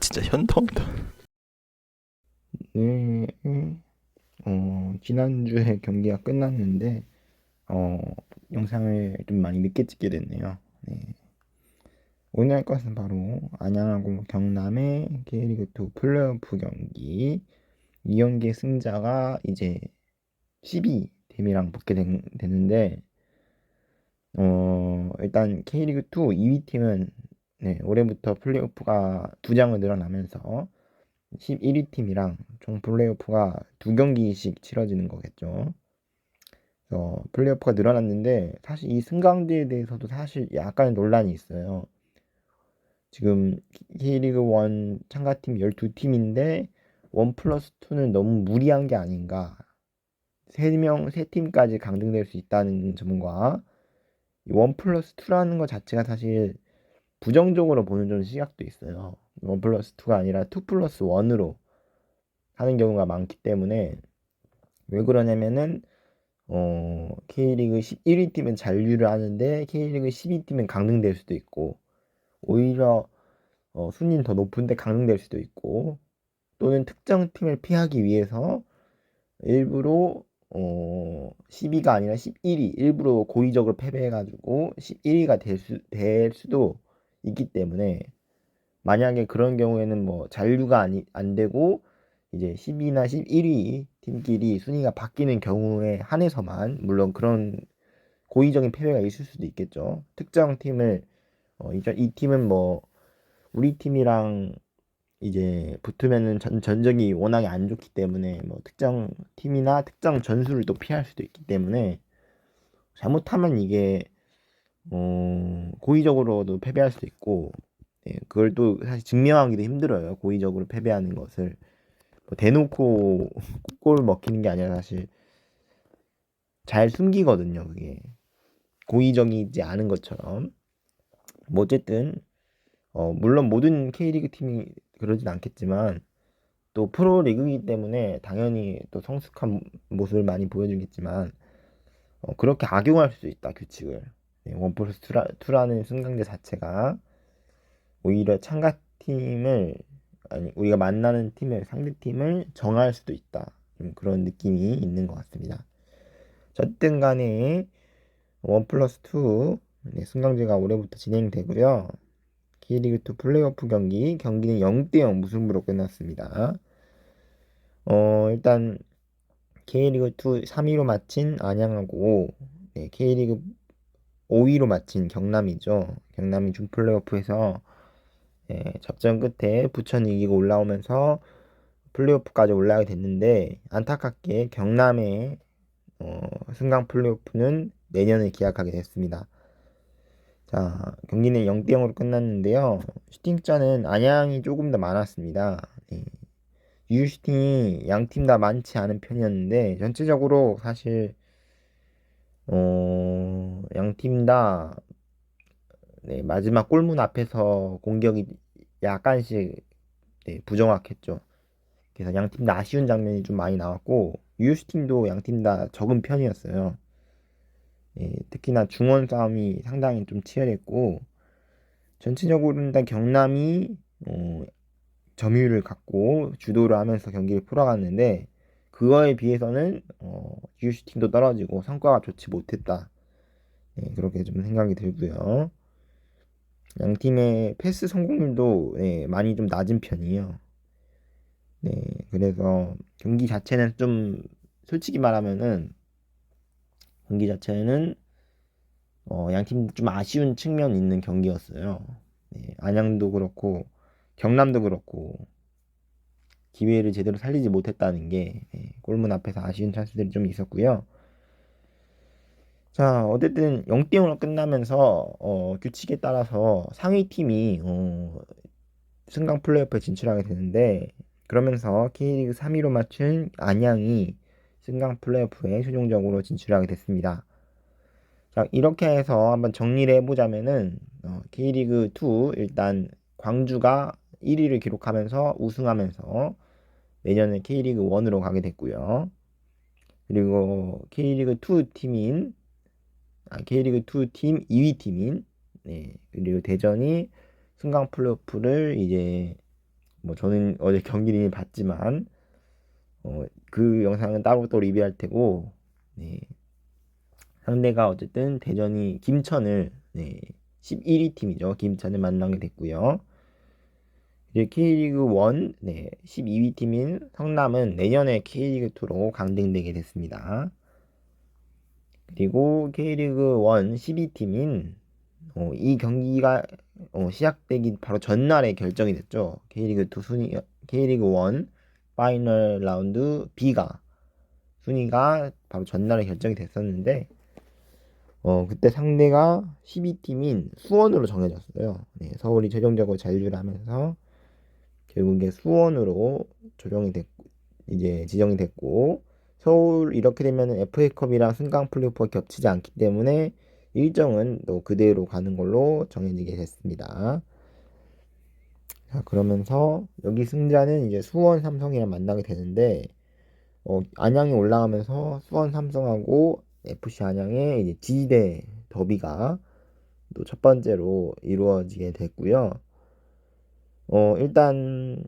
진짜 현타온다. 네, 지난주에 경기가 끝났는데, 어, 영상을 좀 많이 늦게 찍게 됐네요. 네. 오늘 할 것은 바로 안양하고 경남의 K리그2 플레이오프 경기. 이 경기의 승자가 이제 12팀이랑 되는데, 일단 K리그2 2위 팀은 네, 올해부터 플레이오프가 두 장을 늘어나면서 11위 팀이랑 총 플레이오프가 두 경기씩 치러지는 거겠죠. 플레이오프가 늘어났는데 사실 이 승강제에 대해서도 사실 약간 논란이 있어요. 지금 K리그 1 참가팀 12팀인데 1 플러스 2는 너무 무리한 게 아닌가. 3팀까지 강등될 수 있다는 점과 1 플러스 2라는 것 자체가 사실 부정적으로 보는 좀 시각도 있어요. 1 플러스 2가 아니라 2 플러스 1으로 하는 경우가 많기 때문에 왜 그러냐면은 K리그 11위 팀은 잔류를 하는데 K리그 12위 팀은 강등될 수도 있고 오히려 순위는 더 높은데 강등될 수도 있고 또는 특정 팀을 피하기 위해서 일부러 12가 아니라 11위 일부러 고의적으로 패배해가지고 11위가 될 수도 있기 때문에 만약에 그런 경우에는 뭐 잔류가 안 되고 이제 10위나 11위 팀끼리 순위가 바뀌는 경우에 한해서만 물론 그런 고의적인 패배가 있을 수도 있겠죠. 특정 팀을 이제 이 팀은 뭐 우리 팀이랑 이제 붙으면은 전적이 워낙에 안 좋기 때문에 뭐 특정 팀이나 특정 전술을 또 피할 수도 있기 때문에 잘못하면 이게 고의적으로도 패배할 수도 있고 그걸 또 사실 증명하기도 힘들어요. 고의적으로 패배하는 것을 뭐 대놓고 골 먹히는 게 아니라 사실 잘 숨기거든요. 그게 고의적이지 않은 것처럼. 뭐 어쨌든 물론 모든 K리그 팀이 그러진 않겠지만 또 프로리그이기 때문에 당연히 또 성숙한 모습을 많이 보여주겠지만 그렇게 악용할 수 있다 규칙을. 원 플러스 투라는 승강제 자체가 오히려 참가팀을 아니 우리가 만나는 팀을 상대팀을 정할 수도 있다. 그런 느낌이 있는 것 같습니다. 어쨌든 간에 원 플러스 투 승강제가 올해부터 진행되고요. K리그2 플레이오프 경기는 0대0 무승부로 끝났습니다. 일단 K리그2 3위로 마친 안양하고 K리그 5위로 마친 경남이죠. 경남이 준 플레이오프에서 접전 끝에 부천 이기고 올라오면서 플레이오프까지 올라가게 됐는데 안타깝게 경남의 승강 플레이오프는 내년을 기약하게 됐습니다. 자, 경기는 0대0으로 끝났는데요. 슈팅전은 안양이 조금 더 많았습니다. 유효 슈팅이 양 팀 다 많지 않은 편이었는데 전체적으로 사실 양 팀 다 마지막 골문 앞에서 공격이 약간씩 부정확했죠. 그래서 양 팀 다 아쉬운 장면이 좀 많이 나왔고 유효 슈팅도 양 팀 다 적은 편이었어요. 특히나 중원 싸움이 상당히 좀 치열했고 전체적으로 일단 경남이 점유율을 갖고 주도를 하면서 경기를 풀어갔는데 그거에 비해서는 유효 슈팅도 떨어지고 성과가 좋지 못했다. 그렇게 좀 생각이 들고요. 양 팀의 패스 성공률도 많이 좀 낮은 편이에요. 네, 그래서 경기 자체는 좀 솔직히 말하면은 경기 자체는 양팀 좀 아쉬운 측면이 있는 경기였어요. 안양도 그렇고 경남도 그렇고 기회를 제대로 살리지 못했다는 게 골문 앞에서 아쉬운 찬스들이 좀 있었고요. 자, 어쨌든 0대0으로 끝나면서 규칙에 따라서 상위 팀이 승강 플레이오프에 진출하게 되는데 그러면서 K리그 3위로 맞춘 안양이 승강 플레이오프에 최종적으로 진출하게 됐습니다. 자, 이렇게 해서 한번 정리를 해보자면은 K리그 2 일단 광주가 1위를 기록하면서 우승하면서 내년에 K리그 1으로 가게 됐고요. 그리고 K리그 2 팀인 K리그 2 팀 2위 팀인 그리고 대전이 승강 플레이오프를 이제 뭐 저는 어제 경기를 이미 봤지만 그 영상은 따로 또 리뷰할 테고, 네. 상대가 어쨌든 대전이 김천을, 네, 11위 팀이죠. 김천을 만나게 됐고요. 이제 K리그 1, 네, 12위 팀인 성남은 내년에 K리그 2로 강등되게 됐습니다. 그리고 K리그 1 12팀인 이 경기가 시작되기 바로 전날에 결정이 됐죠. K리그 2 순위, K리그 1 파이널 라운드 B가 순위가 바로 전날에 결정이 됐었는데 그때 상대가 12팀인 수원으로 정해졌어요. 네, 서울이 최종적으로 잔류를 하면서 결국에 수원으로 조정이 됐고 이제 지정이 됐고 서울 이렇게 되면 FA컵이랑 승강 플레이오프가 겹치지 않기 때문에 일정은 또 그대로 가는 걸로 정해지게 됐습니다. 자, 그러면서 여기 승자는 이제 수원 삼성이랑 만나게 되는데 안양이 올라가면서 수원 삼성하고 FC 안양의 이제 지지대 더비가 또 첫 번째로 이루어지게 됐고요. 일단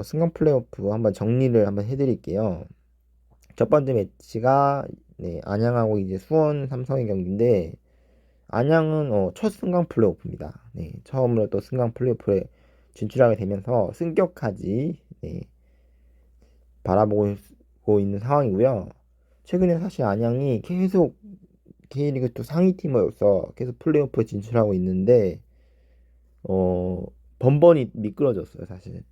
승강 플레이오프 한번 정리를 한번 해드릴게요. 첫 번째 매치가 네, 안양하고 이제 수원 삼성의 경기인데 안양은 첫 승강 플레이오프입니다. 네, 처음으로 또 승강 플레이오프에 진출하게 되면서 승격까지 네, 바라보고 있는 상황이고요. 최근에 사실 안양이 계속 K리그2 상위팀으로서 계속 플레이오프에 진출하고 있는데 번번이 미끄러졌어요, 사실.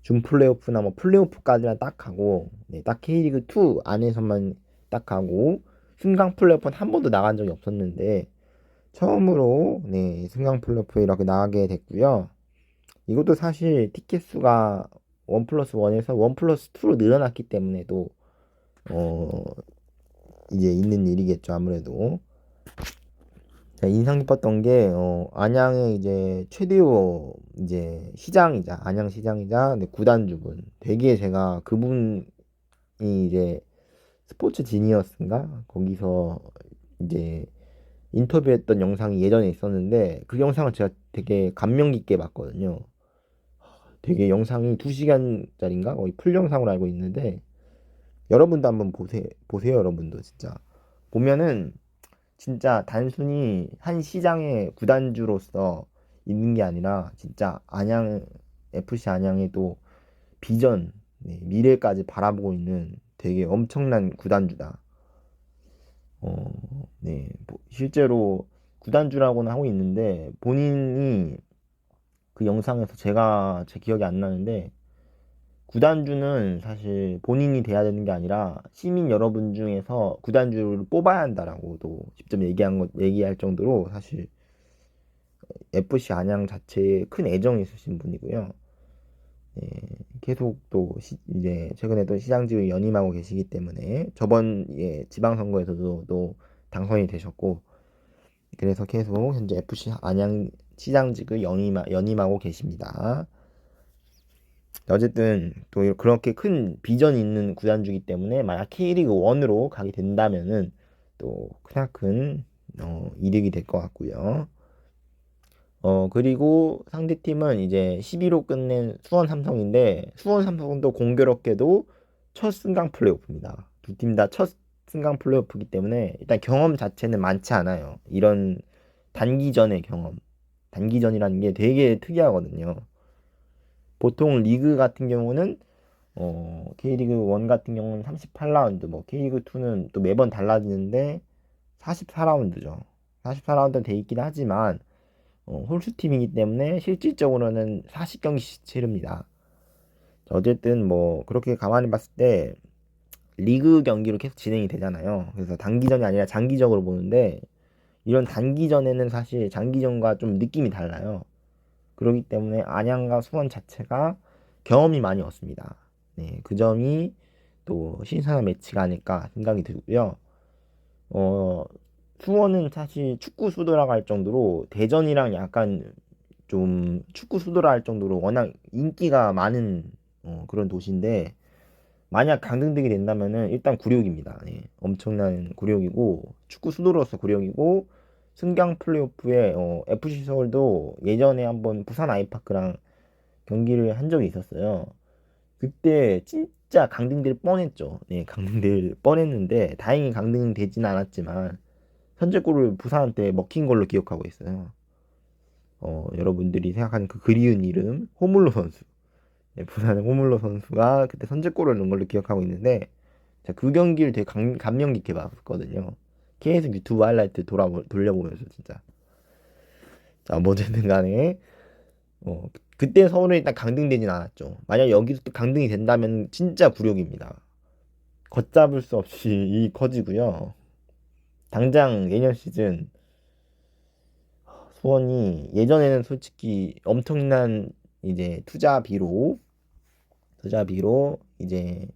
준 플레이오프나 뭐 플레이오프까지만 딱 가고 네, 딱 K리그 2 안에서만 딱 가고 승강 플레이오프는 한 번도 나간 적이 없었는데 처음으로 네, 승강 플레이오프에 이렇게 나가게 됐고요. 이것도 사실 티켓 수가 1 플러스 1에서 1 플러스 2로 늘어났기 때문에도 어, 이제 있는 일이겠죠, 아무래도. 자, 인상 깊었던 게 안양의 이제 최대호 이제 시장이자 안양 시장이자 네, 구단주분 되게 제가 그분이 이제 스포츠 지니어스인가 거기서 이제 인터뷰했던 영상이 예전에 있었는데 그 영상을 제가 되게 감명 깊게 봤거든요. 되게 영상이 2시간짜리인가 거의 풀 영상으로 알고 있는데 여러분도 한번 보세요 여러분도 진짜 보면은 진짜 단순히 한 시장의 구단주로서 있는 게 아니라 진짜 안양 FC 안양의 또 비전, 네, 미래까지 바라보고 있는 되게 엄청난 구단주다. 네, 실제로 구단주라고는 하고 있는데 본인이 그 영상에서 제 기억이 안 나는데 구단주는 사실 본인이 돼야 되는 게 아니라 시민 여러분 중에서 구단주를 뽑아야 한다라고도 직접 얘기할 정도로 사실 FC 안양 자체에 큰 애정이 있으신 분이고요. 예, 계속 또 이제 최근에도 시장직을 연임하고 계시기 때문에 저번 지방선거에서도 또 당선이 되셨고 그래서 계속 현재 FC 안양 시장직을 연임하고 계십니다. 어쨌든 또 그렇게 큰 비전이 있는 구단주기 때문에 만약 K리그 1으로 가게 된다면은 또 크나큰 이득이 될 것 같고요. 그리고 상대팀은 이제 11호 끝낸 수원 삼성인데 수원 삼성도 공교롭게도 첫 승강 플레이오프입니다. 두 팀 다 첫 승강 플레이오프이기 때문에 일단 경험 자체는 많지 않아요. 이런 단기전의 경험. 단기전이라는 게 되게 특이하거든요. 보통 리그 같은 경우는 K리그 1 같은 경우는 38라운드, 뭐 K리그 2는 또 매번 달라지는데 44라운드죠. 44라운드 돼 있긴 하지만 홀수팀이기 때문에 실질적으로는 40경기씩 치릅니다. 어쨌든 뭐 그렇게 가만히 봤을 때 리그 경기로 계속 진행이 되잖아요. 그래서 단기전이 아니라 장기적으로 보는데 이런 단기전에는 사실 장기전과 좀 느낌이 달라요. 그렇기 때문에 안양과 수원 자체가 경험이 많이 없습니다. 네, 그 점이 또 신선한 매치가 아닐까 생각이 들고요. 어, 수원은 사실 축구 수도라고 할 정도로 대전이랑 약간 좀 축구 수도라 할 정도로 워낙 인기가 많은 그런 도시인데 만약 강등되게 된다면은 일단 굴욕입니다. 네, 엄청난 굴욕이고 축구 수도로서 굴욕이고 승강 플레이오프에 FC 서울도 예전에 한번 부산 아이파크랑 경기를 한 적이 있었어요. 그때 진짜 강등될 뻔했죠. 네, 강등될 뻔했는데 다행히 강등되진 않았지만 선제골을 부산한테 먹힌 걸로 기억하고 있어요. 여러분들이 생각하는 그 그리운 이름 호물로 선수. 네, 부산의 호물로 선수가 그때 선제골을 넣은 걸로 기억하고 있는데 자, 그 경기를 되게 감명 깊게 봤거든요. 계속 유튜브 하이라이트 돌려보면서 진짜. 자, 뭐든 간에 그때 서울은 일단 강등되진 않았죠. 만약 여기서 또 강등이 된다면 진짜 굴욕입니다. 걷잡을 수 없이 이 커지고요. 당장 내년 시즌 수원이 예전에는 솔직히 엄청난 이제 투자비로 이제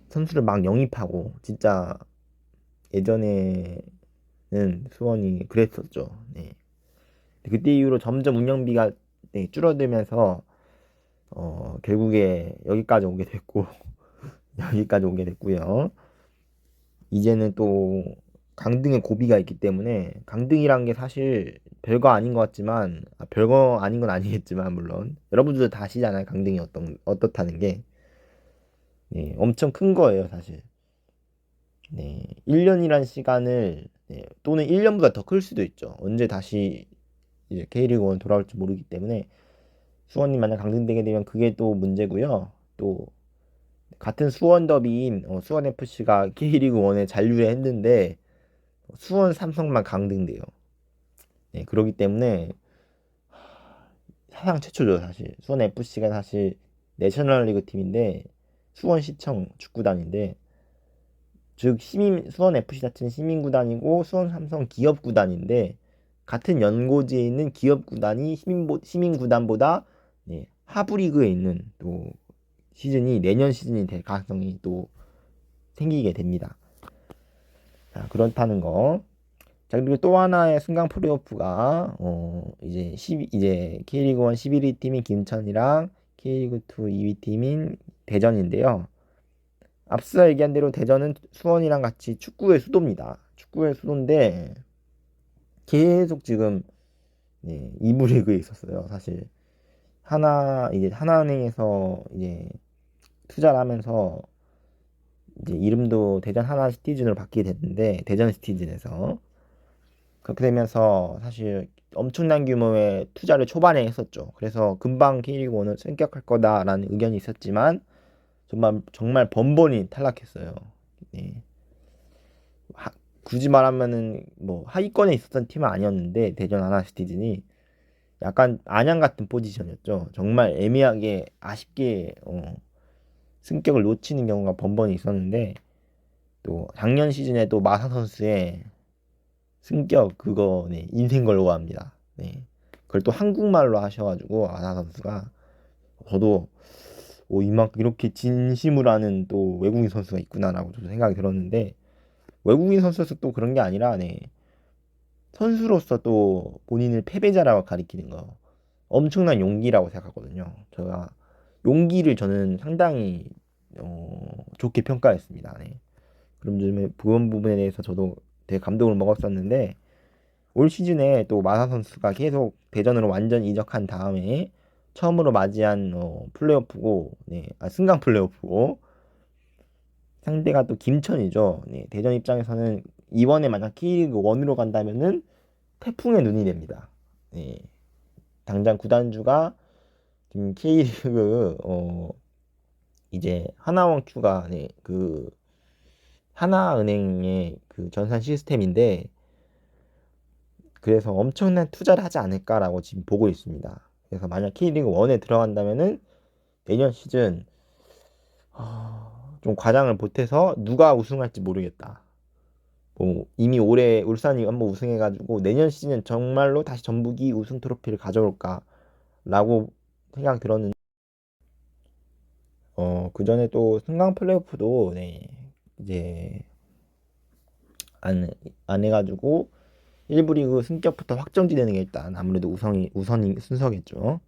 선수를 막 영입하고 진짜 예전에는 수원이 그랬었죠. 네. 그때 이후로 점점 운영비가 네, 줄어들면서 결국에 여기까지 오게 됐고 여기까지 오게 됐고요. 이제는 또 강등의 고비가 있기 때문에 강등이란 게 사실 별거 아닌 것 같지만 별거 아닌 건 아니겠지만 물론 여러분들도 다 아시잖아요. 강등이 어떻다는 게 네, 엄청 큰 거예요, 사실. 네, 1년이란 시간을 네, 또는 1년보다 더 클 수도 있죠. 언제 다시 이제 K리그 1 돌아올지 모르기 때문에 수원이 만약 강등되게 되면 그게 또 문제고요. 또 같은 수원 더비인 수원 FC가 K리그 1에 잔류를 했는데 수원 삼성만 강등돼요. 네, 그렇기 때문에 사상 최초죠, 사실. 수원 FC가 사실 내셔널리그 팀인데 수원시청 축구단인데 즉 수원 FC 자체는 시민구단이고 수원 삼성 기업구단인데 같은 연고지에 있는 기업구단이 시민구단보다 네, 하부리그에 있는 또 시즌이 내년 시즌이 될 가능성이 또 생기게 됩니다. 자, 그렇다는 거. 자, 그리고 또 하나의 승강 플레이오프가 이제 K리그 1 11위 팀인 김천이랑 K리그 2 2위 팀인 대전인데요. 앞서 얘기한 대로 대전은 수원이랑 같이 축구의 수도입니다. 축구의 수도인데 계속 지금 네, 2부 리그에 있었어요. 사실 이제 하나은행에서 이제 투자를 하면서 이제 이름도 대전 하나 시티즌으로 바뀌게 됐는데 대전 시티즌에서 그렇게 되면서 사실 엄청난 규모의 투자를 초반에 했었죠. 그래서 금방 K리그 1을 승격할 거다라는 의견이 있었지만 정말 번번이 탈락했어요. 네. 굳이 말하면은 뭐 하위권에 있었던 팀은 아니었는데 대전 하나시티즌이 약간 안양 같은 포지션이었죠. 정말 애매하게 아쉽게 승격을 놓치는 경우가 번번이 있었는데 또 작년 시즌에도 마사 선수의 승격 그거 네, 인생 걸고 합니다. 네. 그걸 또 한국말로 하셔가지고 마사 선수가 저도 이만큼 이렇게 진심을 하는 또 외국인 선수가 있구나라고 저도 생각이 들었는데 외국인 선수여서 또 그런 게 아니라 네. 선수로서 또 본인을 패배자라고 가리키는 거 엄청난 용기라고 생각하거든요. 제가 용기를 저는 상당히 좋게 평가했습니다. 네. 그런 부분에 대해서 저도 되게 감동을 먹었었는데 올 시즌에 또 마사 선수가 계속 대전으로 완전 이적한 다음에 처음으로 맞이한 플레이오프고 네, 승강 플레이오프고 상대가 또 김천이죠. 네, 대전 입장에서는 이번에 만약 K리그 1으로 간다면은 태풍의 눈이 됩니다. 네, 당장 구단주가 지금 K리그 이제 하나원큐가 네, 그 하나은행의 그 전산 시스템인데 그래서 엄청난 투자를 하지 않을까라고 지금 보고 있습니다. 그래서 만약 K리그 1에 들어간다면은 내년 시즌 좀 과장을 보태서 누가 우승할지 모르겠다. 뭐 이미 올해 울산이 한번 우승해가지고 내년 시즌 정말로 다시 전북이 우승 트로피를 가져올까라고 생각 들었는데 그 전에 또 승강 플레이오프도 네 이제 안 해가지고 1부 리그 승격부터 확정지되는 게 일단 아무래도 우선이 순서겠죠.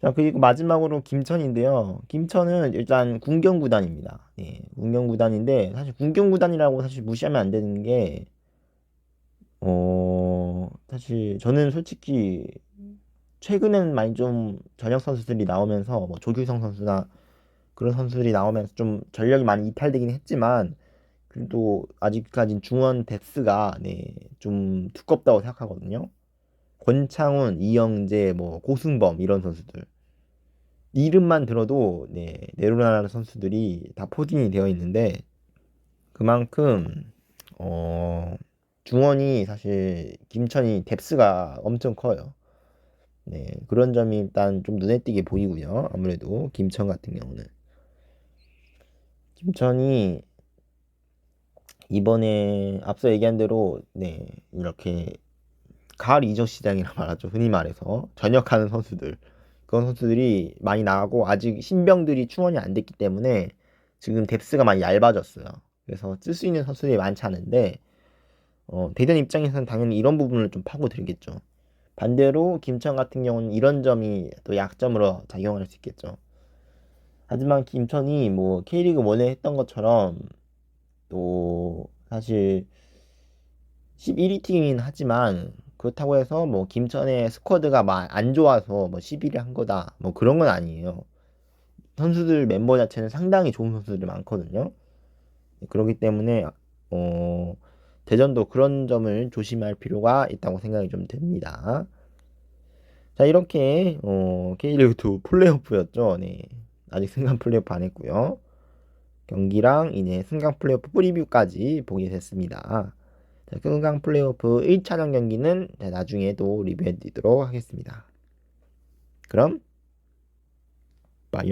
자, 그리고 마지막으로 김천인데요. 김천은 일단 군경구단입니다. 네, 군경구단인데 사실 군경구단이라고 사실 무시하면 안 되는 게 사실 저는 솔직히 최근엔 많이 좀 전역 선수들이 나오면서 뭐 조규성 선수나 그런 선수들이 나오면서 좀 전력이 많이 이탈되긴 했지만 그래도 아직까진 중원 뎁스가 네, 좀 두껍다고 생각하거든요. 권창훈, 이영재, 뭐 고승범 이런 선수들 이름만 들어도 네, 내로나라는 선수들이 다 포진이 되어 있는데 그만큼 어, 중원이 사실 김천이 뎁스가 엄청 커요. 네, 그런 점이 일단 좀 눈에 띄게 보이고요. 아무래도 김천 같은 경우는 김천이 이번에 앞서 얘기한 대로 네, 이렇게 가을 이적 시장이라 말하죠. 흔히 말해서 전역하는 선수들 그런 선수들이 많이 나가고 아직 신병들이 충원이 안 됐기 때문에 지금 뎁스가 많이 얇아졌어요. 그래서 쓸 수 있는 선수들이 많지 않은데 대전 입장에서는 당연히 이런 부분을 좀 파고들겠죠. 반대로 김천 같은 경우는 이런 점이 또 약점으로 작용할 수 있겠죠. 하지만 김천이 뭐 K리그 1에 했던 것처럼 또 사실 11위 팀이긴 하지만 그렇다고 해서 뭐 김천의 스쿼드가 막 안 좋아서 뭐 11위 한 거다 뭐 그런 건 아니에요. 선수들 멤버 자체는 상당히 좋은 선수들이 많거든요. 그렇기 때문에 어, 대전도 그런 점을 조심할 필요가 있다고 생각이 좀 듭니다. 자 이렇게 K리그2 플레이오프였죠. 네. 아직 승강 플레이오프 안 했고요. 경기랑 이제 승강 플레이오프 프리뷰까지 보게 됐습니다. 자, 승강 플레이오프 1차전 경기는 나중에 또 리뷰해 드리도록 하겠습니다. 그럼 빠이요.